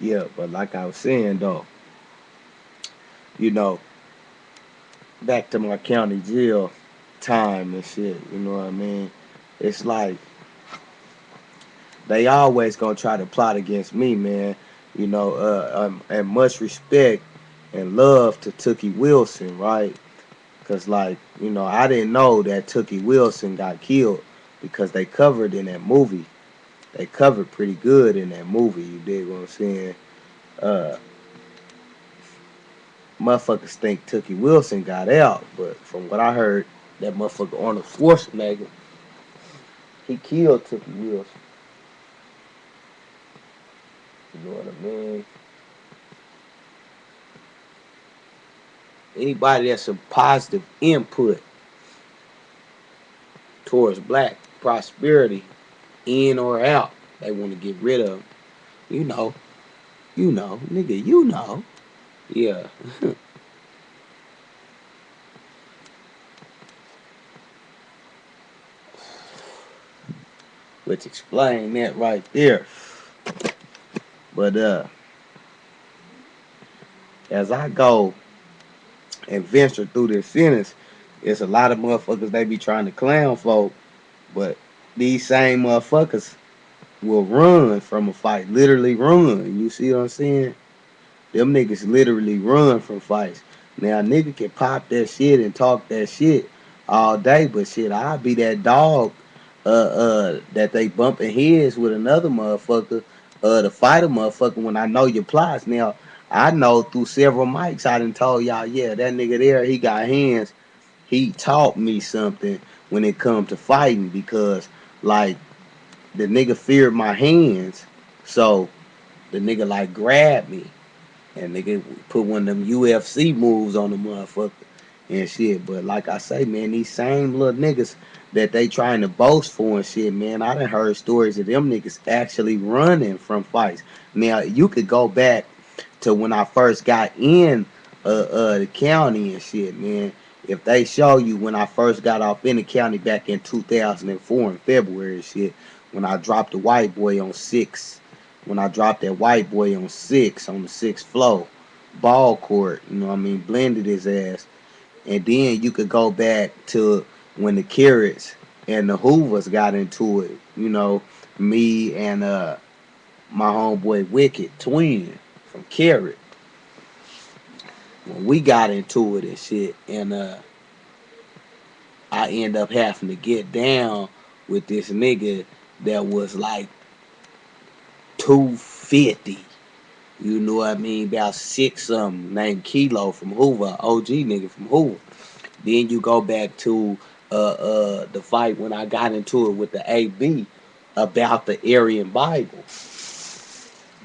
Yeah, but like I was saying though, you know, back to my county jail time and shit, you know what I mean? It's like they always gonna try to plot against me, man. And much respect and love to Tookie Wilson, right? Cause like, I didn't know that Tookie Wilson got killed because they covered in that movie. They covered pretty good in that movie, you dig what I'm saying? Uh Motherfuckers think Tookie Wilson got out, but from what I heard, that motherfucker Arnold Schwarzenegger, he killed Tookie Wilson. You know what I mean? Anybody that's some positive input towards black prosperity, in or out, they want to get rid of. You know, nigga, Yeah. Let's explain that right there. But as I go and venture through this sentence, it's a lot of motherfuckers they be trying to clown folk, but these same motherfuckers will run from a fight, literally run. You see what I'm saying? Them niggas literally run from fights. Now, a nigga can pop that shit and talk that shit all day, but shit, I'll be that dog that they bumping heads with another motherfucker, to fight a motherfucker when I know your plots. Now, I know through several mics I done told y'all, yeah, that nigga there, he got hands. He taught me something when it come to fighting because, like, the nigga feared my hands. So, the nigga, like, grabbed me and nigga put one of them UFC moves on the motherfucker and shit. But like I say, man, these same little niggas that they trying to boast for and shit, man, I done heard stories of them niggas actually running from fights. Now you could go back to when I first got in the county and shit, man. If they show you when I first got off in the county back in 2004 in February and shit, when I dropped the white boy on six, when I dropped that white boy on six on the sixth floor, ball court, you know what I mean, blended his ass. And then you could go back to when the Carrots and the Hoovers got into it, me and my homeboy Wicked Twin from Carrot. When we got into it and shit, and I end up having to get down with this nigga that was like 250. You know what I mean? About six something named Kilo from Hoover, OG nigga from Hoover. Then you go back to the fight when I got into it with the AB about the Aryan Bible.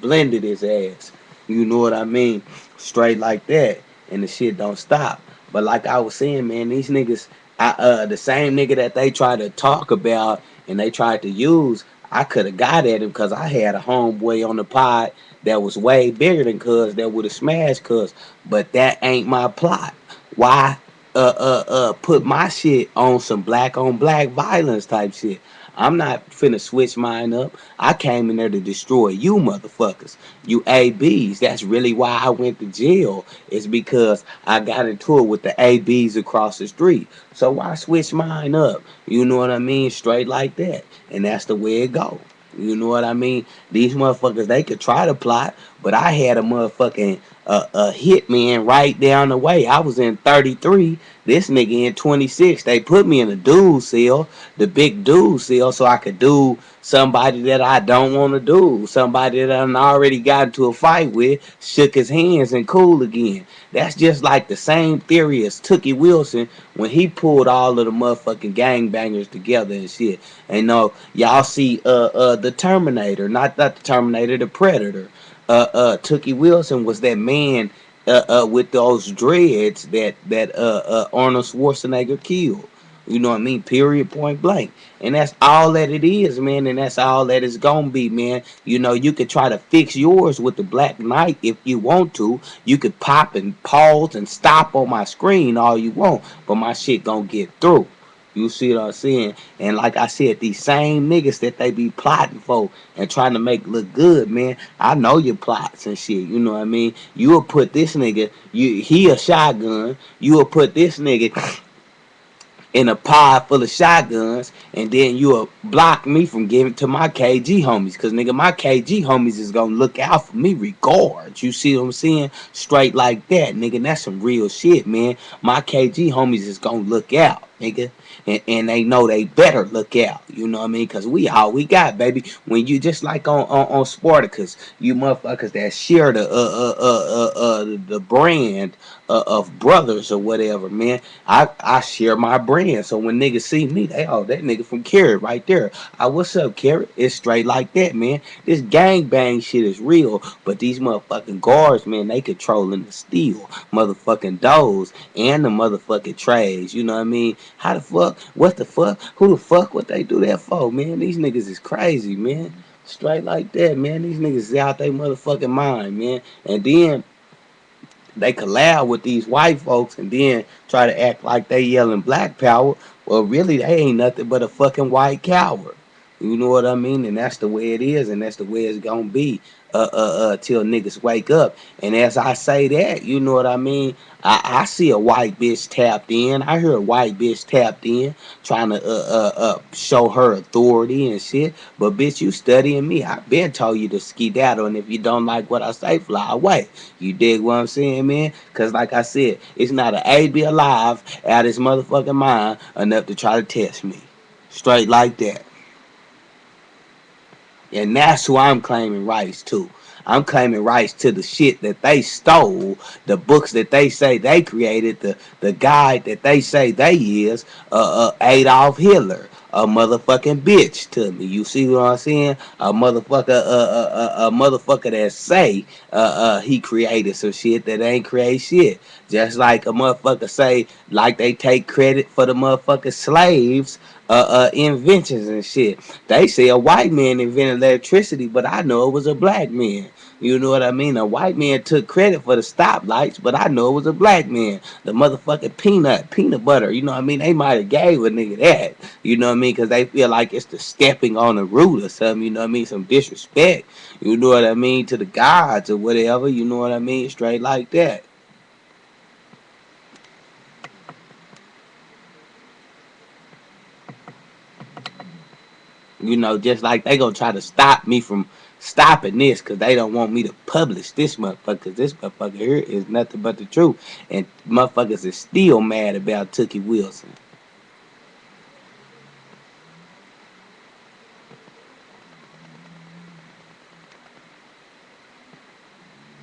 Blended his ass. You know what I mean? Straight like that. And the shit don't stop. But like I was saying, man, these niggas, the same nigga that they tried to talk about and they tried to use, I could have got at him because I had a homeboy on the pod that was way bigger than Cuz that would have smashed Cuz. But that ain't my plot. Why put my shit on black violence type shit? I'm not finna switch mine up. I came in there to destroy you motherfuckers. You ABs. That's really why I went to jail. It's because I got into it with the ABs across the street. So why switch mine up? You know what I mean? Straight like that. And that's the way it go. You know what I mean? These motherfuckers, they could try to plot, but I had a motherfucking a hitman right down the way. I was in 33. This nigga in 26. They put me in a dude cell, the big dude cell, so I could do somebody that I don't want to do. Somebody that I already got into a fight with, shook his hands and cool again. That's just like the same theory as Tookie Wilson when he pulled all of the motherfucking gangbangers together and shit. And no, y'all see the Terminator, not the Terminator, the Predator. Tookie Wilson was that man with those dreads that Arnold Schwarzenegger killed. You know what I mean? Period, point blank. And that's all that it is, man. And that's all that it's gonna be, man. You know, you could try to fix yours with the Black Knight if you want to. You could pop and pause and stop on my screen all you want, but my shit gonna get through. You see what I'm saying? And like I said, these same niggas that they be plotting for and trying to make look good, man. I know your plots and shit. You know what I mean? You will put this nigga, he a shotgun. You will put this nigga in a pod full of shotguns, and then you'll block me from giving to my KG homies. Cause nigga, my KG homies is gonna look out for me regardless. You see what I'm saying? Straight like that, nigga. And that's some real shit, man. My KG homies is gonna look out, nigga. And they know they better look out. You know what I mean? Cause we all we got, baby. When you just like on Spartacus, you motherfuckers that share the brand of brothers or whatever, man. I share my brand. So when niggas see me, they that nigga from Carrot right there. What's up, Carrot? It's straight like that, man. This gang bang shit is real, but these motherfucking guards, man, they controlling the steel, motherfucking doors and the motherfucking trays. You know what I mean? How the fuck? What the fuck? Who the fuck? What they do that for, man? These niggas is crazy, man. Straight like that, man. These niggas is out they motherfucking mind, man. And then they collab with these white folks and then try to act like they yelling black power. Well, really, they ain't nothing but a fucking white coward. You know what I mean? And that's the way it is, and that's the way it's gonna be. Till niggas wake up. And as I say that, you know what I mean? I see a white bitch tapped in. I hear a white bitch tapped in, trying to show her authority and shit. But bitch, you studying me. I been told you to skedaddle, and if you don't like what I say, fly away. You dig what I'm saying, man? Cause like I said, it's not an A be alive out of his motherfucking mind enough to try to test me. Straight like that. And that's who I'm claiming rights to. I'm claiming rights to the shit that they stole, the books that they say they created, the guide that they say they is, Adolf Hitler, a motherfucking bitch to me. You see what I'm saying? A motherfucker that say he created some shit that ain't create shit. Just like a motherfucker say, like they take credit for the motherfucking slaves inventions and shit. They say a white man invented electricity, but I know it was a black man. You know what I mean? A white man took credit for the stoplights, but I know it was a black man. The motherfucking peanut butter. You know what I mean? They might have gave a nigga that. You know what I mean? Because they feel like it's the stepping on the root or something. You know what I mean? Some disrespect. You know what I mean? To the gods or whatever. You know what I mean? Straight like that. You know, just like they gonna try to stop me from stopping this because they don't want me to publish this motherfucker. Cause this motherfucker here is nothing but the truth, and motherfuckers is still mad about Tookie Wilson.